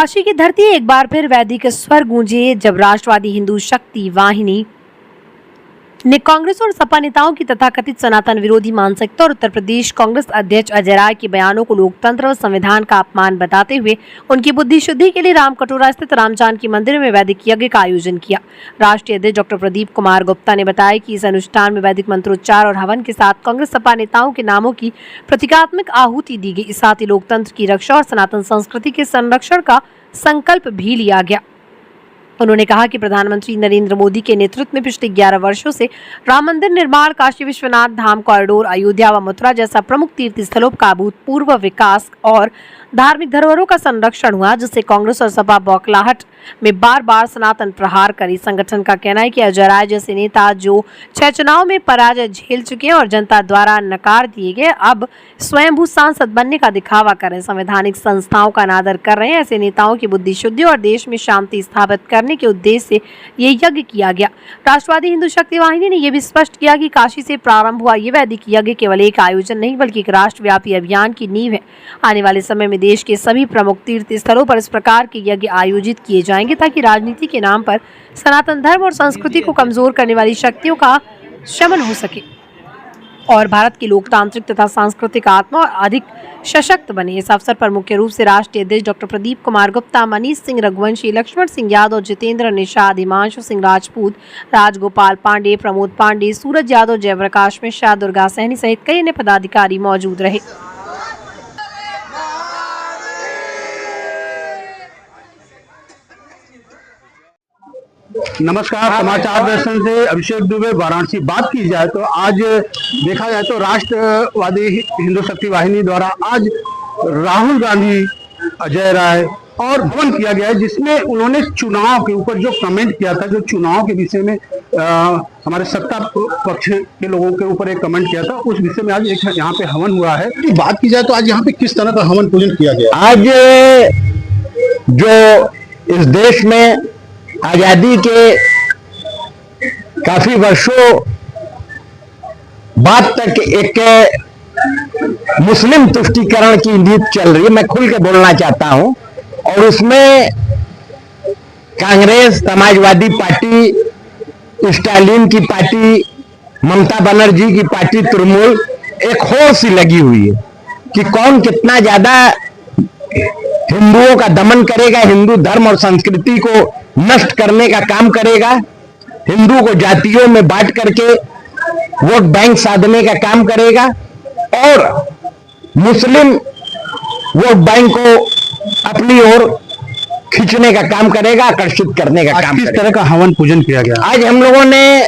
काशी की धरती एक बार फिर वैदिक स्वर गूंजे जब राष्ट्रवादी हिंदू शक्ति वाहिनी ने कांग्रेस और सपा नेताओं की तथाकथित सनातन विरोधी मानसिकता और उत्तर प्रदेश कांग्रेस अध्यक्ष अजय राय के बयानों को लोकतंत्र और संविधान का अपमान बताते हुए उनकी बुद्धि शुद्धि के लिए रामकटोरा स्थित राम जानकी मंदिर में वैदिक यज्ञ का आयोजन किया। राष्ट्रीय अध्यक्ष डॉक्टर प्रदीप कुमार गुप्ता ने बताया कि इस अनुष्ठान में वैदिक मंत्रोच्चार और हवन के साथ कांग्रेस सपा नेताओं के नामों की प्रतीकात्मक आहुति दी गई। साथ ही लोकतंत्र की रक्षा और सनातन संस्कृति के संरक्षण का संकल्प भी लिया गया। उन्होंने कहा कि प्रधानमंत्री नरेंद्र मोदी के नेतृत्व में पिछले 11 वर्षों से राम मंदिर निर्माण, काशी विश्वनाथ धाम कॉरिडोर, अयोध्या व मथुरा जैसा प्रमुख तीर्थ स्थलों का अभूतपूर्व विकास और धार्मिक धरोहरों का संरक्षण हुआ, जिससे कांग्रेस और सपा बौखलाहट में बार बार सनातन प्रहार करी। संगठन का कहना है कि अजय राय जैसे नेता जो 6 चुनाव में पराजय झेल चुके हैं और जनता द्वारा नकार दिए गए, अब स्वयंभू सांसद बनने का दिखावा कर रहे हैं, संवैधानिक संस्थाओं का अनादर कर रहे हैं। ऐसे नेताओं की बुद्धि शुद्धि और देश में शांति स्थापित करने के उद्देश्य से ये यज्ञ किया गया। राष्ट्रवादी हिंदू शक्ति वाहिनी ने यह भी स्पष्ट किया कि काशी से प्रारंभ हुआ ये वैदिक यज्ञ केवल एक आयोजन नहीं बल्कि एक राष्ट्रव्यापी अभियान की नींव है। आने वाले समय में देश के सभी प्रमुख तीर्थ स्थलों पर इस प्रकार के यज्ञ आयोजित किए जाएंगे ताकि राजनीति के नाम पर सनातन धर्म और संस्कृति को कमजोर करने वाली शक्तियों का शमन हो सके और भारत की लोकतांत्रिक तथा सांस्कृतिक आत्मा और अधिक सशक्त बने। इस अवसर पर मुख्य रूप से राष्ट्रीय अध्यक्ष डॉक्टर प्रदीप कुमार गुप्ता, मनीष सिंह रघुवंशी, लक्ष्मण सिंह यादव, जितेंद्र निषाद, हिमांशु सिंह राजपूत, राजगोपाल पांडे, प्रमोद पांडे, सूरज यादव, जयप्रकाश मिश्रा, दुर्गा सहनी सहित कई अन्य पदाधिकारी मौजूद रहे। नमस्कार, समाचार दर्शन से अभिषेक दुबे, वाराणसी। बात की जाए तो आज देखा जाए तो राष्ट्रवादी हिंदू शक्ति वाहिनी द्वारा आज राहुल गांधी, अजय राय और हवन किया गया है, जिसमें उन्होंने चुनाव के ऊपर जो कमेंट किया था, जो चुनाव के विषय में हमारे सत्ता पक्ष के लोगों के ऊपर एक कमेंट किया था, उस विषय में आज एक यहाँ पे हवन हुआ है। बात की जाए तो आज यहाँ पे किस तरह का हवन पूजन किया गया? आज जो इस देश में आजादी के काफी वर्षों बाद तक एक मुस्लिम तुष्टीकरण की नीति चल रही है, मैं खुल के बोलना चाहता हूं, और उसमें कांग्रेस, समाजवादी पार्टी, स्टालिन की पार्टी, ममता बनर्जी की पार्टी, तृणमूल एक होड़ सी लगी हुई है कि कौन कितना ज्यादा हिंदुओं का दमन करेगा, हिंदू धर्म और संस्कृति को नष्ट करने का काम करेगा, हिंदू को जातियों में बांट करके वोट बैंक साधने का काम करेगा और मुस्लिम वोट बैंक को अपनी ओर खींचने का काम करेगा, आकर्षित करने का काम किस तरह का हवन पूजन किया गया? आज हम लोगों ने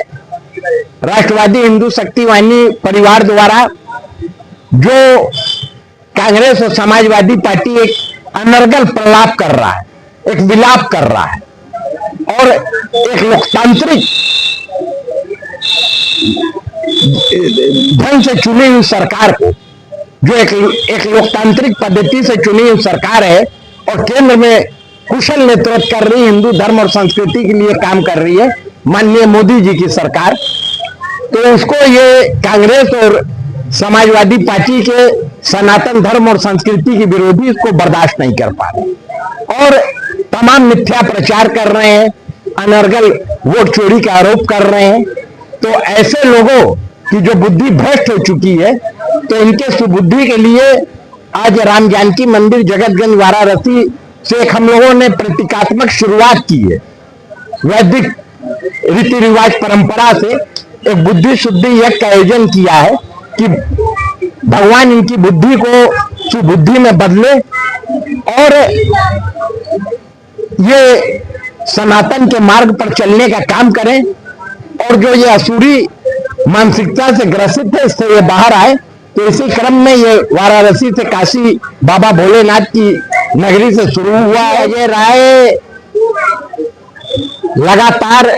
राष्ट्रवादी हिंदू शक्ति वाहिनी परिवार द्वारा जो कांग्रेस और समाजवादी पार्टी एक अनर्गल प्रलाप कर रहा है, एक विलाप कर रहा है और एक लोकतांत्रिक ढंग से चुनी हुई सरकार को, जो एक लोकतांत्रिक पद्धति से चुनी हुई सरकार है और केंद्र में कुशल नेतृत्व कर रही, हिंदू धर्म और संस्कृति के लिए काम कर रही है माननीय मोदी जी की सरकार, तो उसको ये कांग्रेस और समाजवादी पार्टी के सनातन धर्म और संस्कृति के विरोधी इसको बर्दाश्त नहीं कर पा रहे और तमाम मिथ्या प्रचार कर रहे हैं, अनर्गल वोट चोरी का आरोप कर रहे हैं। तो ऐसे लोगों की जो बुद्धि भ्रष्ट हो चुकी है, तो इनके सुबुद्धि के लिए आज राम जानकी मंदिर जगतगंज वाराणसी से एक हम लोगों ने प्रतीकात्मक शुरुआत की है। वैदिक रीति रिवाज परंपरा से एक बुद्धि शुद्धि यज्ञ का आयोजन किया है कि भगवान इनकी बुद्धि को सुबुद्धि में बदले और ये सनातन के मार्ग पर चलने का काम करें और जो ये असुरी मानसिकता से ग्रसित है इससे ये बाहर आए। तो इसी क्रम में ये वाराणसी से काशी बाबा भोलेनाथ की नगरी से शुरू हुआ है। अजय राय लगातार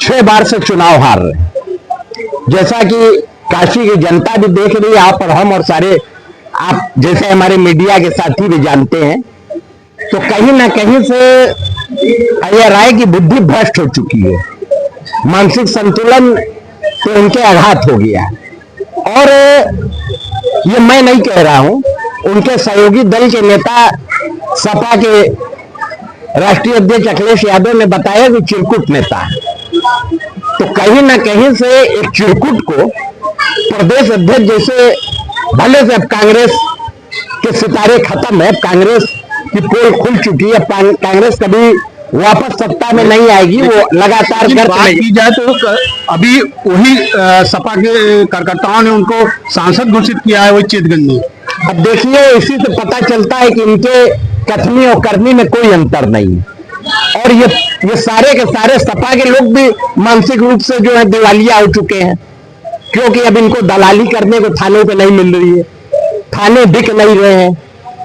6 बार से चुनाव हार रहे, जैसा कि काशी की जनता भी देख रही है, आप और हम और सारे आप जैसे हमारे मीडिया के साथी भी जानते हैं। तो कहीं ना कहीं से अजय राय की बुद्धि भ्रष्ट हो चुकी है, मानसिक संतुलन तो उनके आघात हो गया और ये मैं नहीं कह रहा हूं, उनके सहयोगी दल के नेता सपा के राष्ट्रीय अध्यक्ष अखिलेश यादव ने बताया कि चिरकुट नेता है। तो कहीं ना कहीं से एक चिरकुट को प्रदेश अध्यक्ष, जैसे भले से अब कांग्रेस के सितारे खत्म है, कांग्रेस की पोल खुल चुकी है, कांग्रेस कभी वापस सत्ता में नहीं आएगी, वो लगातार बात की जाए तो अभी वही सपा के कार्यकर्ताओं ने उनको सांसद घोषित किया है वही चितगंज में। अब देखिए, इसी से पता चलता है कि इनके कथनी और करनी में कोई अंतर नहीं है। और ये सारे के सारे सपा के लोग भी मानसिक रूप से जो है दिवालिया हो चुके हैं, क्योंकि अब इनको दलाली करने को थाने पे नहीं मिल रही है, थाने बिक नहीं रहे हैं,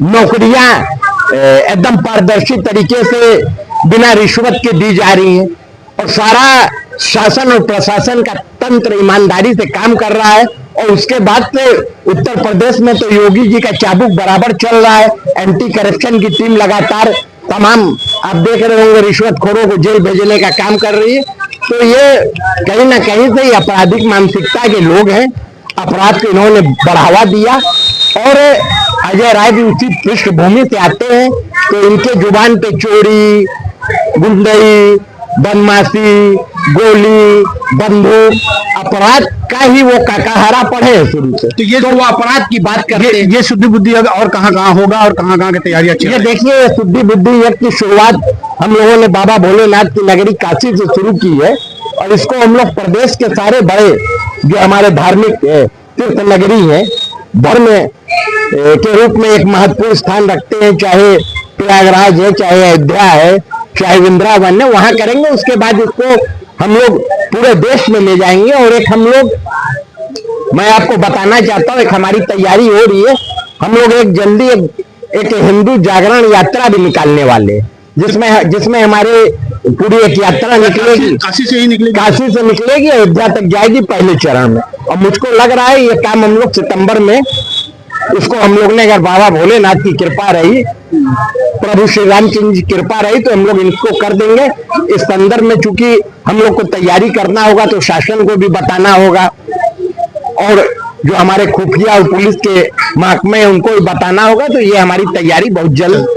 नौकरियां एकदम पारदर्शी तरीके से बिना रिश्वत के दी जा रही हैं, और सारा शासन और प्रशासन का तंत्र ईमानदारी से काम कर रहा है। और उसके बाद से उत्तर प्रदेश में तो योगी जी का चाबुक बराबर चल रहा है, एंटी करप्शन की टीम लगातार तमाम आप देख रहे होंगे रिश्वतखोरों को जेल भेजने का काम कर रही है। तो ये कहीं ना कहीं से आपराधिक मानसिकता के लोग हैं, अपराध को इन्होंने बढ़ावा दिया। और अजय राय भी उसी पृष्ठभूमि से आते हैं, तो इनके जुबान पे चोरी, गुंडई, बदमाशी, गोली, बंदूक, अपराध का ही वो काकाहारा पढ़े है शुरू से। तो ये तो वो अपराध की बात करते हैं। ये शुद्धि बुद्धि और कहाँ होगा और कहाँ की तैयारियां चल रही ये है? देखिए, शुद्धि बुद्धि यज्ञ की शुरुआत हम लोगों ने बाबा भोलेनाथ की नगरी काशी से शुरू की है, और इसको हम लोग प्रदेश के सारे बड़े जो हमारे धार्मिक तीर्थ नगरी है, धर्म के रूप में एक महत्वपूर्ण स्थान रखते हैं, चाहे प्रयागराज है, चाहे अयोध्या है, चाहे वृंदावन है, वहां करेंगे। उसके बाद इसको हम लोग पूरे देश में ले जाएंगे। और एक हम लोग, मैं आपको बताना चाहता हूँ, एक हमारी तैयारी हो रही है, हम लोग एक जल्दी एक हिंदू जागरण यात्रा भी निकालने वाले हैं, जिसमें हमारे पूरी एक यात्रा निकलेगी, काशी से ही निकलेगी, काशी से निकलेगी, अयोध्या तक जाएगी पहले चरण में। और मुझको लग रहा है ये काम हम लोग सितंबर में, इसको हम लोग ने, अगर बाबा भोलेनाथ की कृपा रही, प्रभु श्री रामचंद्र जी की कृपा रही, तो हम लोग इनको कर देंगे। इस संदर्भ में चूंकि हम लोग को तैयारी करना होगा, तो शासन को भी बताना होगा, और जो हमारे खुफिया और पुलिस के महकमे हैं उनको भी बताना होगा। तो ये हमारी तैयारी बहुत जल्द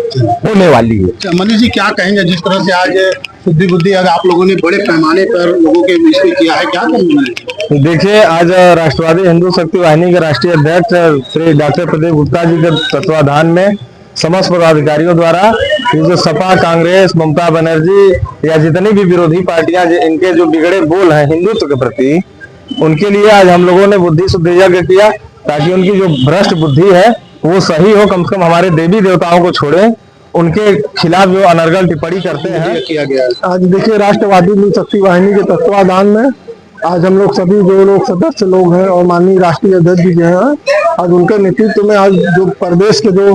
होने वाली है। मनीष जी क्या कहेंगे, जिस तरह से आज शुद्धि बुद्धि अगर आप लोगों ने बड़े पैमाने पर लोगों के बीच में किया है, क्या कहेंगे? देखिए, आज राष्ट्रवादी हिंदू शक्ति वाहिनी के राष्ट्रीय अध्यक्ष श्री डॉक्टर प्रदीप गुप्ता जी के तत्वाधान में समस्त पदाधिकारियों द्वारा ये जो सपा, कांग्रेस, ममता बनर्जी या जितनी भी विरोधी पार्टियां इनके जो बिगड़े बोल हैं हिंदुत्व के प्रति, उनके लिए आज हम लोगों ने बुद्धि शुद्धि यज्ञ किया, ताकि उनकी जो भ्रष्ट बुद्धि है वो सही हो। कम से कम हमारे देवी देवताओं को छोड़े, उनके खिलाफ जो अनर्गल टिप्पणी करते हैं किया गया है। आज देखिए, राष्ट्रवादी हिंदू शक्ति वाहिनी के तत्वाधान में आज हम लोग सभी जो लोग सदस्य लोग हैं और माननीय राष्ट्रीय अध्यक्ष जी हैं, आज उनके नेतृत्व में आज जो प्रदेश के जो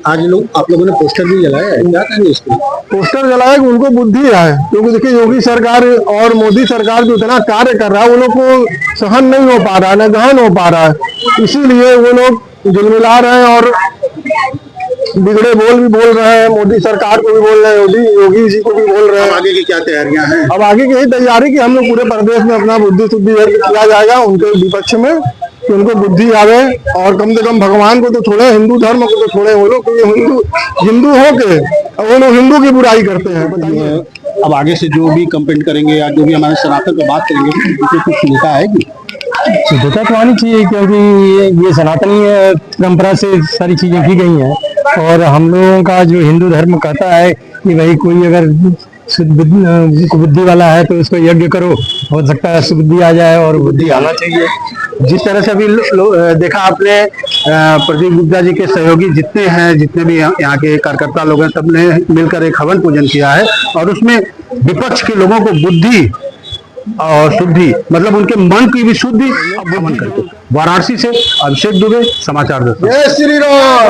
आज लोग आप लोगों ने पोस्टर भी जलाया है, क्या कहेंगे इसको? पोस्टर जलाया कि उनको बुद्धि है, क्योंकि देखिए योगी सरकार और मोदी सरकार जो इतना कार्य कर रहा है, वो लोग को सहन नहीं हो पा रहा है, न गहन हो पा रहा है, इसीलिए वो लोग झिलमिला रहे हैं और बिगड़े बोल भी बोल रहे हैं, मोदी सरकार को भी बोल रहे हैं, योगी जी को भी बोल रहे हैं। आगे की क्या तैयारियां हैं? अब आगे की यही तैयारी कि हम लोग पूरे प्रदेश में अपना बुद्धि शुद्धि किया जाएगा उनके विपक्ष में, कि उनको बुद्धि आवे, और कम से कम भगवान को तो छोड़े, हिंदू धर्म को तो छोड़े वो लोग, क्योंकि हिंदू हो के वो लोग हिंदू की बुराई करते हैं। बताइए, अब आगे से जो भी कंप्लेंट करेंगे या जो भी हमारे सनातन पर बात करेंगे, तो कुछ लिखा है कि शुद्धता तो आनी चाहिए, क्योंकि ये सनातनी परंपरा से सारी चीजें की गई हैं, और हम लोगों का जो हिंदू धर्म कहता है कि भाई कोई अगर बुद्धि वाला है तो उसको यज्ञ करो, हो सकता है सुबुद्धि आ जाए, और बुद्धि आना चाहिए। जिस तरह से अभी देखा आपने, प्रदीप गुप्ता जी के सहयोगी जितने हैं, जितने भी यहाँ के कार्यकर्ता लोग हैं, सबने मिलकर एक हवन पूजन किया है, और उसमें विपक्ष के लोगों को बुद्धि और शुद्धि, मतलब उनके मन की भी शुद्धि और बुद्धि। वाराणसी से अभिषेक दुबे, समाचार दर्पण। जय श्री राम।